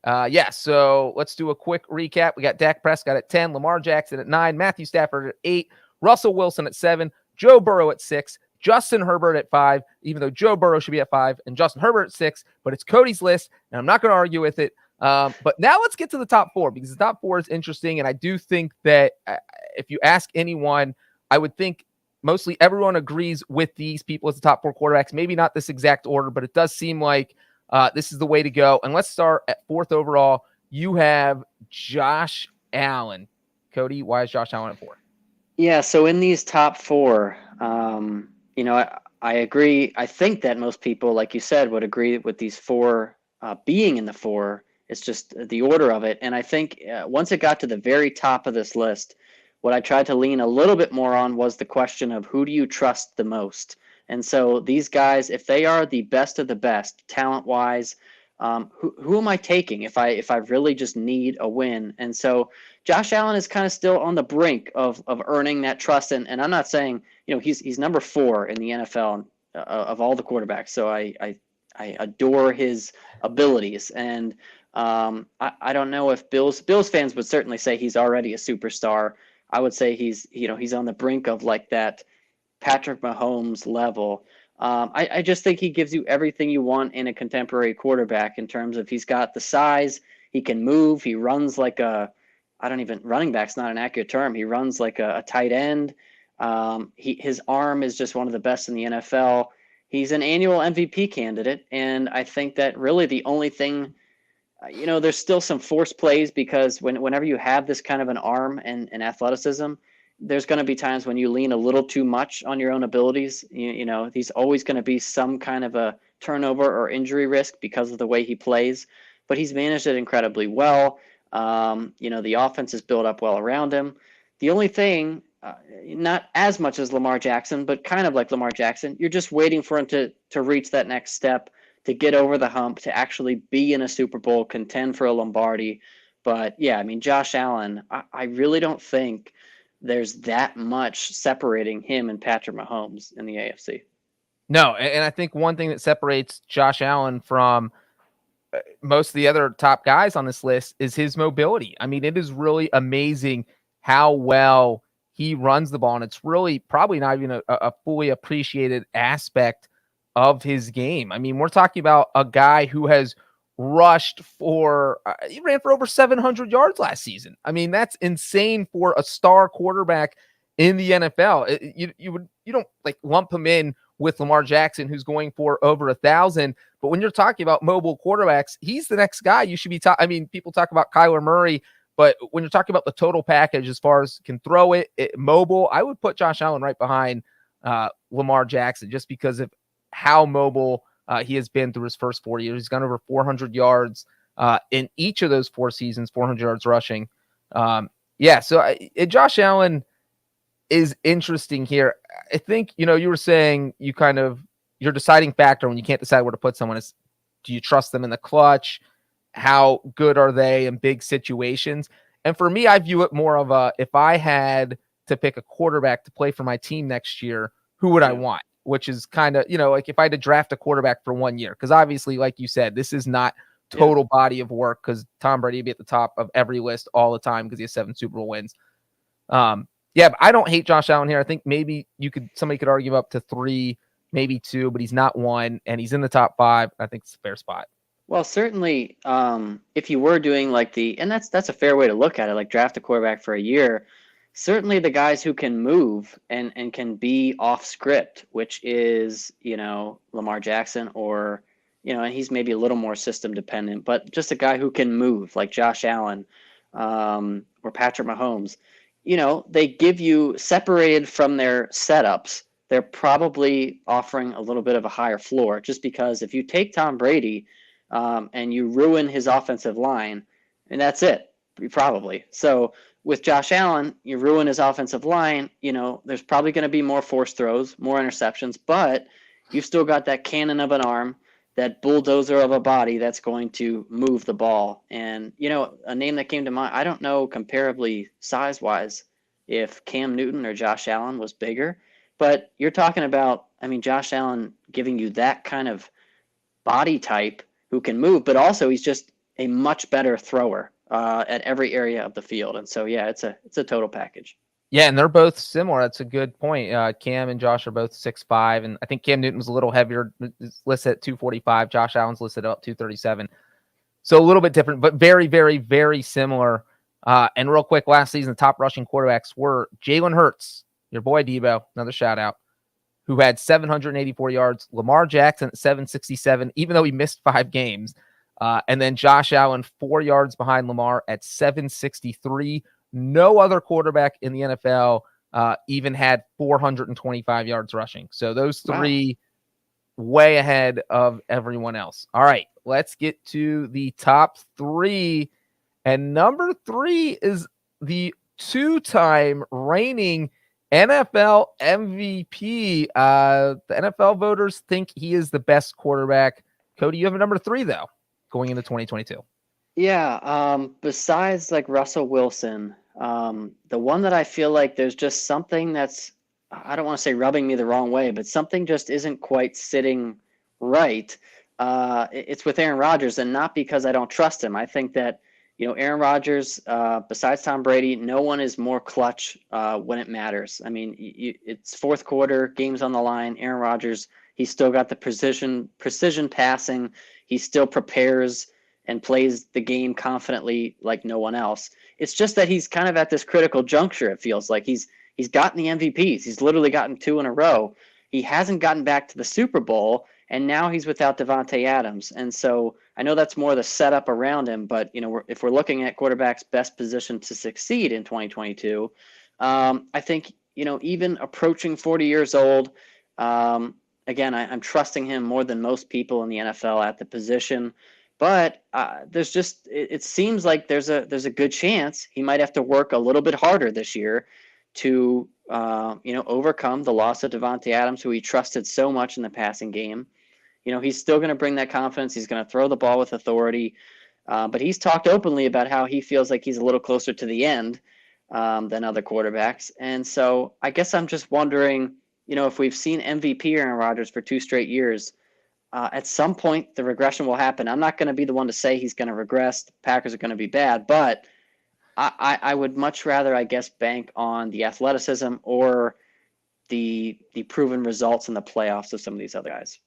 So let's do a quick recap. We got Dak Prescott at 10, Lamar Jackson at 9, Matthew Stafford at 8, Russell Wilson at 7, Joe Burrow at 6, Justin Herbert at 5, even though Joe Burrow should be at 5, and Justin Herbert at 6, but it's Cody's list, and I'm not going to argue with it. But now let's get to the top 4, because the top 4 is interesting, and I do think that if you ask anyone, I would think mostly everyone agrees with these people as the top 4 quarterbacks. Maybe not this exact order, but it does seem like this is the way to go. And let's start at 4th overall. You have Josh Allen. Cody, why is Josh Allen at 4? Yeah, so in these top 4, I agree. I think that most people, like you said, would agree with these 4 being in the 4. It's just the order of it. And I think once it got to the very top of this list, what I tried to lean a little bit more on was the question of who do you trust the most? And so these guys, if they are the best of the best, talent-wise, who am I taking if I really just need a win? And so Josh Allen is kind of still on the brink of earning that trust. And I'm not saying, he's number 4 in the NFL of all the quarterbacks. So I adore his abilities. And I don't know if Bills fans would certainly say he's already a superstar. I would say he's on the brink of like that Patrick Mahomes level. I just think he gives you everything you want in a contemporary quarterback in terms of he's got the size, he can move, he runs like running back's not an accurate term. He runs like a tight end. His arm is just one of the best in the NFL. He's an annual MVP candidate. And I think that really the only thing, there's still some forced plays because whenever you have this kind of an arm and athleticism, there's going to be times when you lean a little too much on your own abilities. He's always going to be some kind of a turnover or injury risk because of the way he plays, but he's managed it incredibly well. The offense is built up well around him. The only thing, not as much as Lamar Jackson, but kind of like Lamar Jackson, you're just waiting for him to reach that next step, to get over the hump, to actually be in a Super Bowl, contend for a Lombardi. But yeah, I mean, Josh Allen, I really don't think there's that much separating him and Patrick Mahomes in the AFC. No, and I think one thing that separates Josh Allen from most of the other top guys on this list is his mobility. I mean, it is really amazing how well he runs the ball, and it's really probably not even a fully appreciated aspect of his game. I mean, we're talking about a guy who has rushed for he ran for over 700 yards last season. I mean, that's insane for a star quarterback in the NFL. You don't like lump him in with Lamar Jackson, who's going for over 1,000. But when you're talking about mobile quarterbacks, he's the next guy you should be I mean, people talk about Kyler Murray, but when you're talking about the total package as far as can throw it mobile, I would put Josh Allen right behind Lamar Jackson just because of how mobile he has been through his first 4 years. He's gone over 400 yards in each of those 4 seasons, 400 yards rushing. So Josh Allen is interesting here. I think, you were saying your deciding factor when you can't decide where to put someone is, do you trust them in the clutch? How good are they in big situations? And for me, I view it more of if I had to pick a quarterback to play for my team next year, who would I want? Which is kind of, like if I had to draft a quarterback for 1 year, because obviously, like you said, this is not total body of work because Tom Brady would be at the top of every list all the time because he has 7 Super Bowl wins. But I don't hate Josh Allen here. I think maybe somebody could argue up to 3, maybe 2, but he's not 1, and he's in the top 5. I think it's a fair spot. Well, certainly, if you were doing like and that's a fair way to look at it, like draft a quarterback for a year. Certainly, the guys who can move and can be off script, which is Lamar Jackson, or and he's maybe a little more system dependent, but just a guy who can move like Josh Allen, or Patrick Mahomes. They give you separated from their setups. They're probably offering a little bit of a higher floor, just because if you take Tom Brady and you ruin his offensive line, and that's it, probably. So with Josh Allen, you ruin his offensive line. There's probably going to be more forced throws, more interceptions, but you've still got that cannon of an arm, that bulldozer of a body that's going to move the ball. And, a name that came to mind, I don't know comparably size wise if Cam Newton or Josh Allen was bigger, but you're talking about, Josh Allen giving you that kind of body type who can move, but also he's just a much better thrower at every area of the field. And so, yeah, it's a total package. Yeah, and they're both similar. That's a good point. Cam and Josh are both 6'5", and I think Cam Newton was a little heavier, listed at 245. Josh Allen's listed at 237. So a little bit different, but very, very, very similar. And real quick, last season, the top rushing quarterbacks were Jalen Hurts, your boy Debo, another shout out, who had 784 yards. Lamar Jackson at 767, even though he missed 5 games. And then Josh Allen, 4 yards behind Lamar at 763. No other quarterback in the NFL even had 425 yards rushing. So those three way ahead of everyone else. All right, let's get to the top 3. And number 3 is the 2-time reigning NFL MVP. The NFL voters think he is the best quarterback. Cody, you have a number 3, though, going into 2022. Yeah, besides like Russell Wilson, the one that I feel like there's just something that's, I don't want to say rubbing me the wrong way, but something just isn't quite sitting right. It's with Aaron Rodgers, and not because I don't trust him. I think that, Aaron Rodgers, besides Tom Brady, no one is more clutch when it matters. It's fourth quarter, games on the line. Aaron Rodgers, he's still got the precision passing. He still prepares and plays the game confidently like no one else. It's just that he's kind of at this critical juncture. It feels like he's gotten the MVPs. He's literally gotten 2 in a row. He hasn't gotten back to the Super Bowl, and now he's without Davante Adams. And so I know that's more the setup around him, but if we're looking at quarterbacks best positioned to succeed in 2022, I think even approaching 40 years old, again, I'm trusting him more than most people in the NFL at the position. But it seems like there's a good chance he might have to work a little bit harder this year to overcome the loss of Davante Adams, who he trusted so much in the passing game. He's still going to bring that confidence. He's going to throw the ball with authority, but he's talked openly about how he feels like he's a little closer to the end than other quarterbacks. And so I guess I'm just wondering, if we've seen MVP Aaron Rodgers for 2 straight years. At some point, the regression will happen. I'm not going to be the one to say he's going to regress. The Packers are going to be bad, but I would much rather, I guess, bank on the athleticism or the proven results in the playoffs of some of these other guys.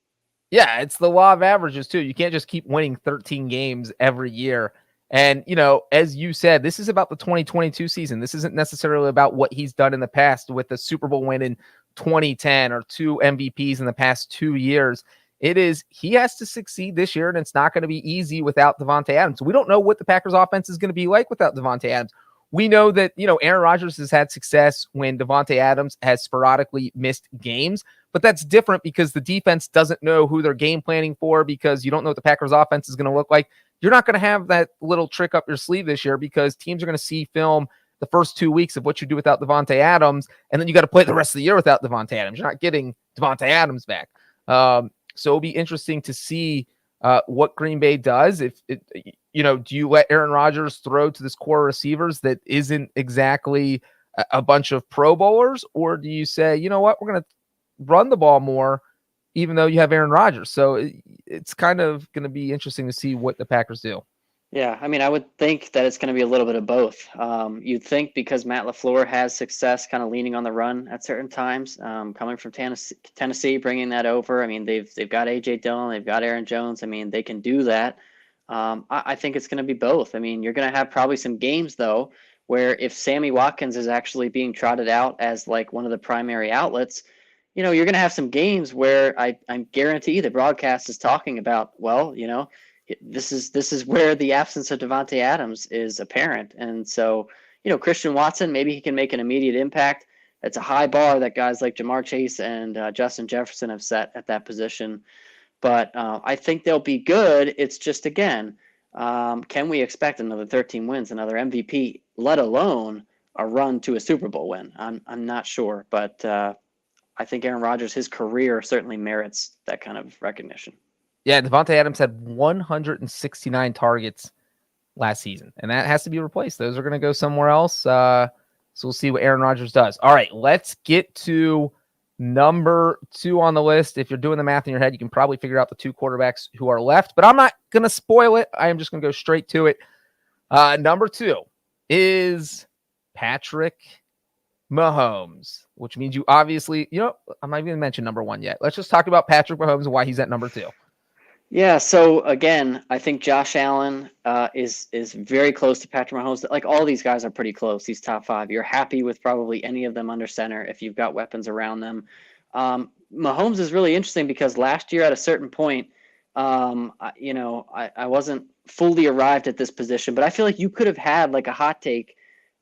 Yeah, it's the law of averages, too. You can't just keep winning 13 games every year. And, as you said, this is about the 2022 season. This isn't necessarily about what he's done in the past with the Super Bowl win in 2010 or 2 MVPs in the past 2 years. It is, he has to succeed this year, and it's not going to be easy without Davante Adams. We don't know what the Packers offense is going to be like without Davante Adams. We know that, Aaron Rodgers has had success when Davante Adams has sporadically missed games, but that's different because the defense doesn't know who they're game planning for, because you don't know what the Packers offense is going to look like. You're not going to have that little trick up your sleeve this year, because teams are going to see film the first 2 weeks of what you do without Davante Adams, and then you got to play the rest of the year without Davante Adams. You're not getting Davante Adams back. So it'll be interesting to see what Green Bay does. Do you let Aaron Rodgers throw to this core receivers that isn't exactly a bunch of Pro Bowlers, or do you say, you know what, we're going to run the ball more, even though you have Aaron Rodgers? So it's kind of going to be interesting to see what the Packers do. Yeah, I would think that it's going to be a little bit of both. You'd think, because Matt LaFleur has success kind of leaning on the run at certain times, coming from Tennessee, bringing that over. They've got A.J. Dillon, they've got Aaron Jones. They can do that. I think it's going to be both. I mean, you're going to have probably some games, though, where if Sammy Watkins is actually being trotted out as like one of the primary outlets, you're going to have some games where I guarantee the broadcast is talking about, well, this is where the absence of Devontae Adams is apparent. And so, Christian Watson, maybe he can make an immediate impact. It's a high bar that guys like Jamar Chase and Justin Jefferson have set at that position. But I think they'll be good. It's just, again, can we expect another 13 wins, another MVP, let alone a run to a Super Bowl win? I'm not sure. But I think Aaron Rodgers, his career certainly merits that kind of recognition. Yeah, Devontae Adams had 169 targets last season, and that has to be replaced. Those are going to go somewhere else. So we'll see what Aaron Rodgers does. All right, let's get to number 2 on the list. If you're doing the math in your head, you can probably figure out the 2 quarterbacks who are left, but I'm not going to spoil it. I am just going to go straight to it. Number 2 is Patrick Mahomes, which means you obviously, I'm not even going to mention number 1 yet. Let's just talk about Patrick Mahomes and why he's at number 2. Yeah, so again, I think Josh Allen is very close to Patrick Mahomes. Like, all these guys are pretty close, these top 5. You're happy with probably any of them under center if you've got weapons around them. Mahomes is really interesting because last year at a certain point, I wasn't fully arrived at this position, but I feel like you could have had like a hot take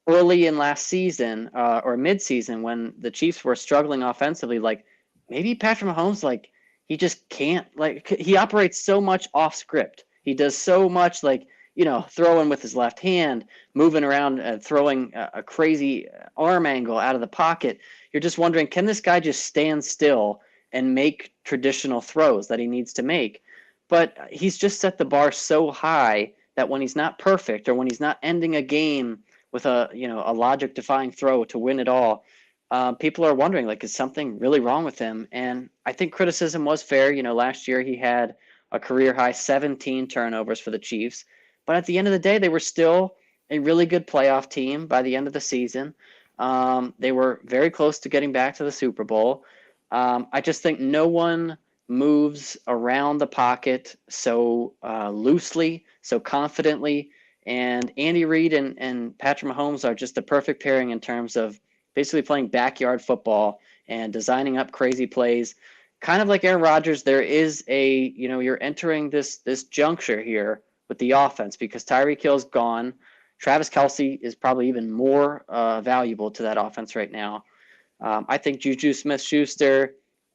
early in last season or mid-season when the Chiefs were struggling offensively. Like, maybe Patrick Mahomes, like, he just can't, like, he operates so much off script. He does so much, like, throwing with his left hand, moving around, throwing a crazy arm angle out of the pocket. You're just wondering, can this guy just stand still and make traditional throws that he needs to make? But he's just set the bar so high that when he's not perfect or when he's not ending a game with a logic-defying throw to win it all, people are wondering, like, is something really wrong with him? And I think criticism was fair. Last year he had a career-high 17 turnovers for the Chiefs. But at the end of the day, they were still a really good playoff team by the end of the season. They were very close to getting back to the Super Bowl. I just think no one moves around the pocket so loosely, so confidently. And Andy Reid and Patrick Mahomes are just the perfect pairing in terms of basically playing backyard football and designing up crazy plays. Kind of like Aaron Rodgers, there is you're entering this juncture here with the offense because Tyreek Hill's gone. Travis Kelce is probably even more valuable to that offense right now. I think Juju Smith-Schuster,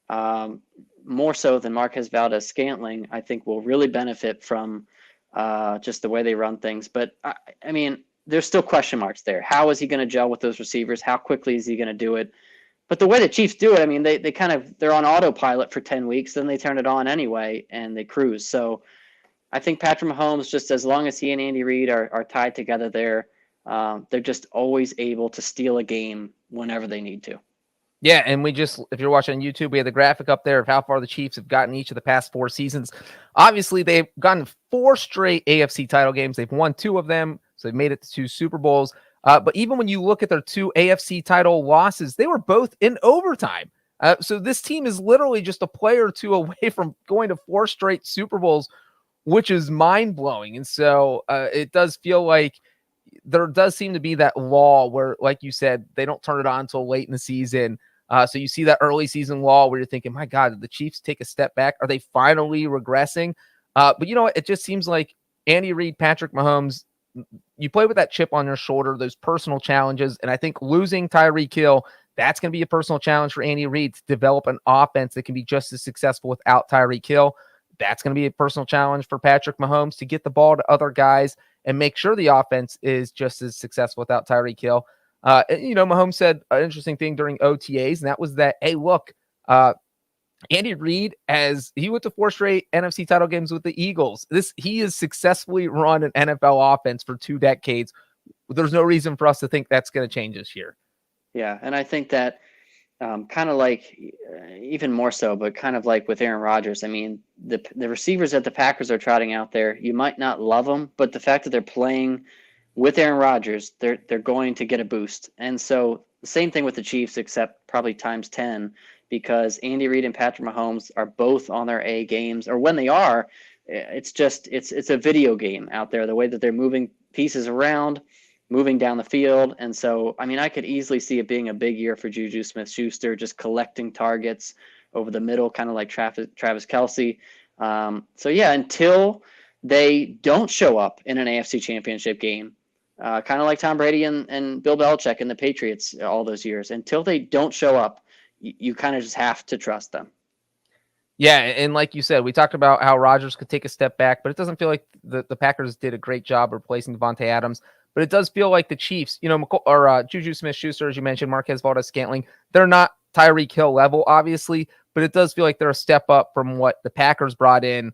more so than Marquez Valdes-Scantling, I think will really benefit from just the way they run things. But, I mean, there's still question marks there. How is he going to gel with those receivers? How quickly is he going to do it? But the way the Chiefs do it, I mean, they're on autopilot for 10 weeks, then they turn it on anyway, and they cruise. So I think Patrick Mahomes, just as long as he and Andy Reid are tied together there, they're just always able to steal a game whenever they need to. Yeah, and if you're watching on YouTube, we have the graphic up there of how far the Chiefs have gotten each of the past 4 seasons. Obviously, they've gotten 4 straight AFC title games. They've won 2 of them, so they've made it to 2 Super Bowls. But even when you look at their 2 AFC title losses, they were both in overtime. So this team is literally just a player or 2 away from going to 4 straight Super Bowls, which is mind-blowing. And so it does feel like there does seem to be that law where, like you said, they don't turn it on until late in the season. So you see that early season law where you're thinking, my God, did the Chiefs take a step back? Are they finally regressing? But you know what? It just seems like Andy Reid, Patrick Mahomes, you play with that chip on your shoulder, those personal challenges. And I think losing Tyreek Hill, that's going to be a personal challenge for Andy Reid to develop an offense that can be just as successful without Tyreek Hill. That's going to be a personal challenge for Patrick Mahomes to get the ball to other guys and make sure the offense is just as successful without Tyreek Hill. Mahomes said an interesting thing during OTAs, and that was that, hey, look, Andy Reid, as he went to 4 straight NFC title games with the Eagles, he has successfully run an NFL offense for 2 decades. There's no reason for us to think that's going to change this year. Yeah, and I think that kind of like even more so, but kind of like with Aaron Rodgers. I mean, the receivers that the Packers are trotting out there, you might not love them, but the fact that they're playing with Aaron Rodgers, they're going to get a boost. And so the same thing with the Chiefs, except probably times 10, because Andy Reid and Patrick Mahomes are both on their A games, or when they are, it's a video game out there, the way that they're moving pieces around, moving down the field. And so, I mean, I could easily see it being a big year for Juju Smith-Schuster, just collecting targets over the middle, kind of like Travis Kelce. So yeah, until they don't show up in an AFC Championship game, kind of like Tom Brady and Bill Belichick and the Patriots all those years, until they don't show up, you kind of just have to trust them. Yeah, and like you said, we talked about how Rodgers could take a step back, but it doesn't feel like the Packers did a great job replacing Devontae Adams. But it does feel like the Chiefs, Juju Smith-Schuster, as you mentioned, Marquez Valdes-Scantling, they're not Tyreek Hill level, obviously, but it does feel like they're a step up from what the Packers brought in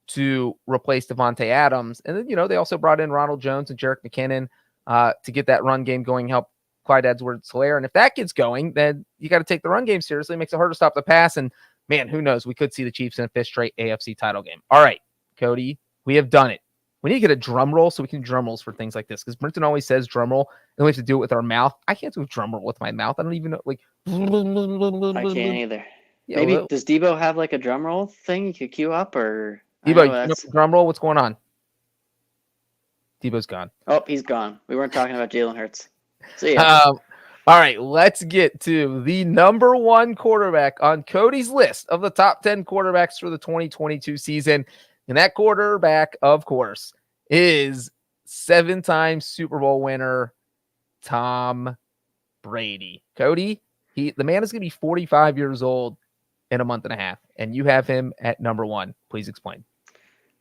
to replace Devontae Adams. And then, they also brought in Ronald Jones and Jerick McKinnon to get that run game going, help Clyde Edwards-Helaire. And if that gets going, then you got to take the run game seriously. It makes it hard to stop the pass. And man, who knows? We could see the Chiefs in a fifth straight AFC title game. All right, Cody, we have done it. We need to get a drum roll so we can do drum rolls for things like this, because Brenton always says drum roll, and we have to do it with our mouth. I can't do a drum roll with my mouth. I don't even know. I can't either. Yeah, maybe does Debo have like a drum roll thing you could cue up, or Debo, drum roll? What's going on? Debo's gone. Oh, he's gone. We weren't talking about Jalen Hurts. See ya. All right, let's get to the number one quarterback on Cody's list of the top 10 quarterbacks for the 2022 season. And that quarterback, of course, is 7-time Super Bowl winner Tom Brady. Cody, the man is going to be 45 years old in a month and a half, and you have him at number one. Please explain.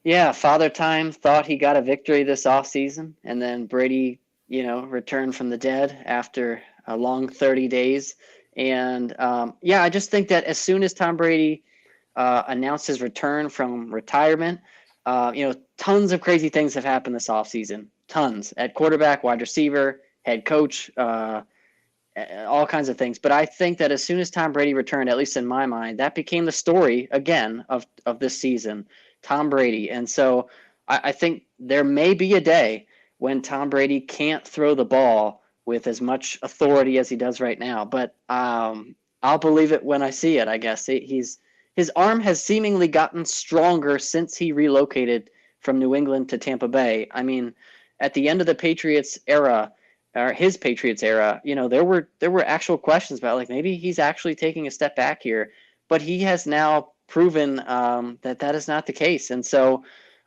Yeah, Father Time thought he got a victory this offseason, and then Brady, returned from the dead after a long 30 days. And I just think that as soon as Tom Brady announced his return from retirement, tons of crazy things have happened this offseason. Tons at quarterback, wide receiver, head coach, all kinds of things. But I think that as soon as Tom Brady returned, at least in my mind, that became the story again of this season, Tom Brady. And so I think there may be a day when Tom Brady can't throw the ball with as much authority as he does right now. But I'll believe it when I see it, I guess. His arm has seemingly gotten stronger since he relocated from New England to Tampa Bay. I mean, at the end of the Patriots era, or his Patriots era, there were actual questions about, like, maybe he's actually taking a step back here. But he has now proven that is not the case. And so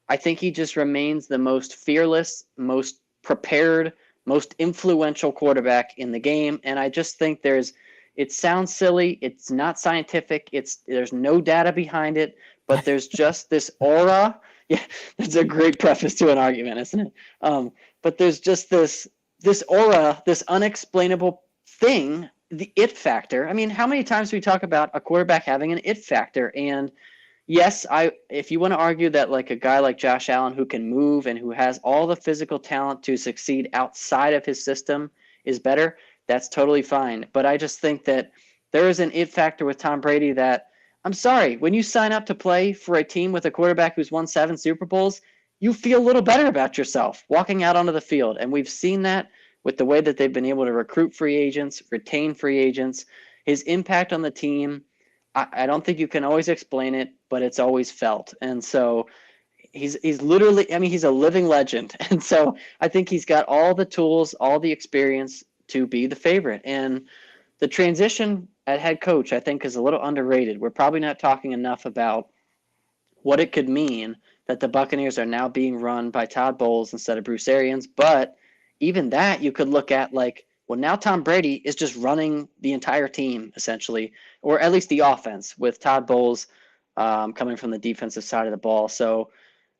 I think he just remains the most fearless, most prepared, most influential quarterback in the game. And I just think it sounds silly. It's not scientific. There's no data behind it, but there's just this aura. Yeah, that's a great preface to an argument, isn't it? But there's just this aura, this unexplainable thing, the it factor. I mean, how many times do we talk about a quarterback having an it factor? And yes, if you want to argue that like a guy like Josh Allen, who can move and who has all the physical talent to succeed outside of his system, is better, that's totally fine. But I just think that there is an it factor with Tom Brady that, I'm sorry, when you sign up to play for a team with a quarterback who's won 7 Super Bowls, you feel a little better about yourself walking out onto the field. And we've seen that with the way that they've been able to recruit free agents, retain free agents, his impact on the team. I don't think you can always explain it, but it's always felt. And so he's literally, he's a living legend. And so I think he's got all the tools, all the experience to be the favorite. And the transition at head coach, I think, is a little underrated. We're probably not talking enough about what it could mean that the Buccaneers are now being run by Todd Bowles instead of Bruce Arians. But even that you could look at like, well, now Tom Brady is just running the entire team, essentially, or at least the offense, with Todd Bowles coming from the defensive side of the ball. So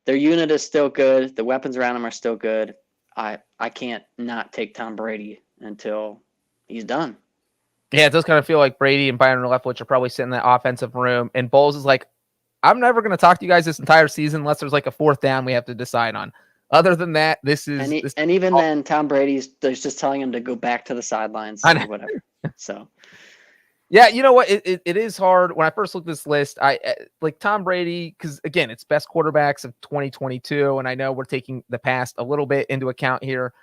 their unit is still good. The weapons around him are still good. I can't not take Tom Brady until he's done. Yeah, it does kind of feel like Brady and Byron Leftwich are probably sitting in that offensive room, and Bowles is like, I'm never going to talk to you guys this entire season unless there's like a 4th down we have to decide on. Other than that, this is... even then, Tom Brady's just telling him to go back to the sidelines or whatever. So, yeah, you know what? It is hard. When I first looked at this list, I like Tom Brady, because, again, it's best quarterbacks of 2022, and I know we're taking the past a little bit into account here.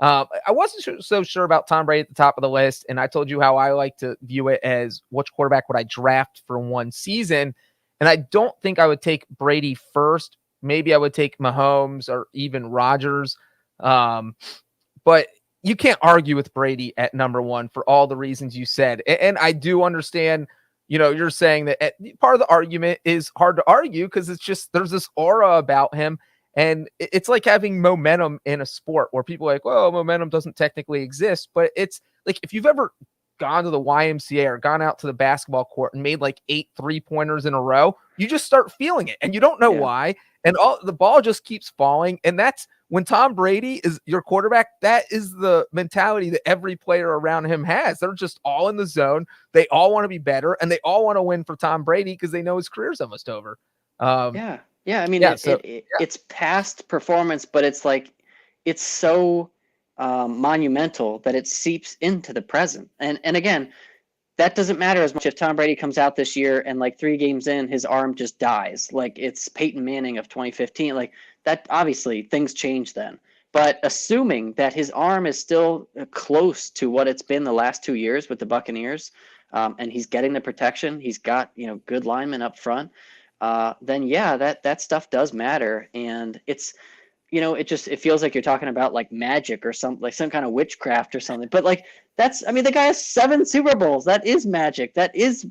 I wasn't so sure about Tom Brady at the top of the list, and I told you how I like to view it as which quarterback would I draft for one season, and I don't think I would take Brady first maybe I would take Mahomes or even Rodgers. But you can't argue with Brady at number one for all the reasons you said. And I do understand, you're saying that part of the argument is hard to argue because it's just there's this aura about him. And it's like having momentum in a sport where people are like, well, momentum doesn't technically exist. But it's like if you've ever gone to the YMCA or gone out to the basketball court and made like 8 3-pointers in a row, you just start feeling it and you don't know why. And the ball just keeps falling. And that's when Tom Brady is your quarterback. That is the mentality that every player around him has. They're just all in the zone. They all want to be better and they all want to win for Tom Brady because they know his career's almost over. Yeah, I mean, it's past performance, but it's like it's so monumental that it seeps into the present. And again, that doesn't matter as much if Tom Brady comes out this year and like 3 games in, his arm just dies. Like it's Peyton Manning of 2015. Like that, obviously things change then. But assuming that his arm is still close to what it's been the last 2 years with the Buccaneers, and he's getting the protection, he's got good linemen up front. Then that stuff does matter. And it's, it feels like you're talking about like magic or something, like some kind of witchcraft or something. But like the guy has 7 Super Bowls. That is magic. That is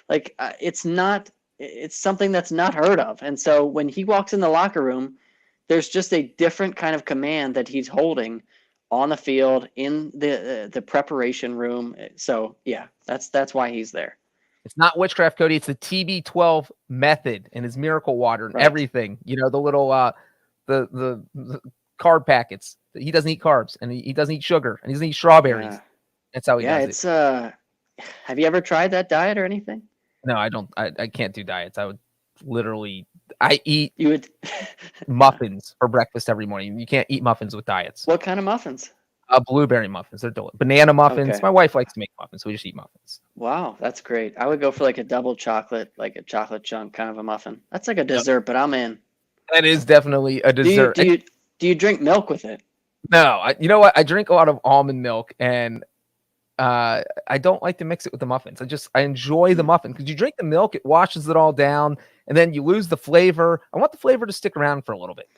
like it's something that's not heard of. And so when he walks in the locker room, there's just a different kind of command that he's holding on the field in the preparation room. So yeah, that's why he's there. It's not witchcraft, Cody. It's the TB12 method and his miracle water and everything. The little the carb packets. He doesn't eat carbs and he doesn't eat sugar and he doesn't eat strawberries. Yeah. That's how he does it. Have you ever tried that diet or anything? No, I don't. I can't do diets. I would literally. I eat you would muffins for breakfast every morning. You can't eat muffins with diets. What kind of muffins? Blueberry muffins. They're delicious. Banana muffins. Okay. My wife likes to make muffins, so we just eat muffins. Wow, that's great. I would go for like a double chocolate, like a chocolate chunk kind of a muffin. That's like a dessert, but I'm in. That is definitely a dessert. Do you drink milk with it? No. You know what? I drink a lot of almond milk, and I don't like to mix it with the muffins. I enjoy the muffin because you drink the milk, it washes it all down, and then you lose the flavor. I want the flavor to stick around for a little bit.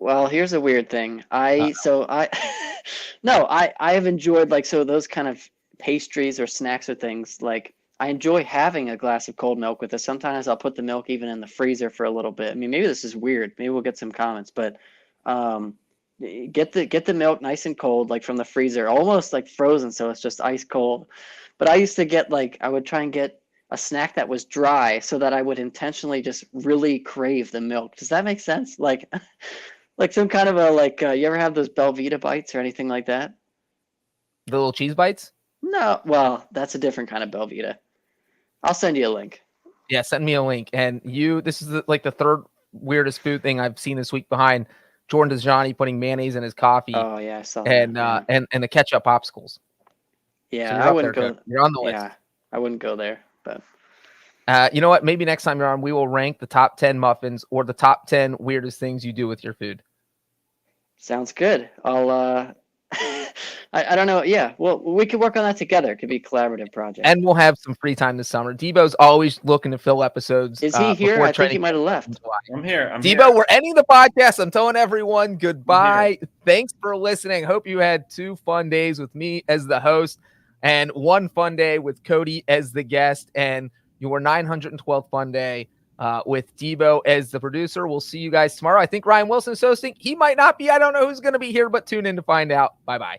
Well, here's a weird thing. I have enjoyed those kind of pastries or snacks or things. Like I enjoy having a glass of cold milk with it. Sometimes I'll put the milk even in the freezer for a little bit. I mean, maybe this is weird. Maybe we'll get some comments, but get the milk nice and cold, like from the freezer, almost like frozen, so it's just ice cold. But I used to get I would try and get a snack that was dry so that I would intentionally just really crave the milk. Does that make sense? Like some kind of you ever have those Belvita bites or anything like that? The little cheese bites? No, well, that's a different kind of Belvita. I'll send you a link. Yeah, send me a link. And this is the third weirdest food thing I've seen this week behind Jordan DeJohnny putting mayonnaise in his coffee. Oh yeah, I saw that. And the ketchup popsicles. Yeah, so I wouldn't go. You're on the list. Yeah, I wouldn't go there, but. You know what? Maybe next time you're on, we will rank the top 10 muffins or the top 10 weirdest things you do with your food. Sounds good. I'll I don't know. Yeah, well, we could work on that together. It could be a collaborative project. And we'll have some free time this summer. Debo's always looking to fill episodes. Is he here? I think he might have left. I'm here. Debo, we're ending the podcast. I'm telling everyone goodbye. Thanks for listening. Hope you had 2 fun days with me as the host and 1 fun day with Cody as the guest and your 912th fun day with Debo as the producer. We'll see you guys tomorrow. I think Ryan Wilson is hosting. He might not be. I don't know who's going to be here, but tune in to find out. Bye-bye.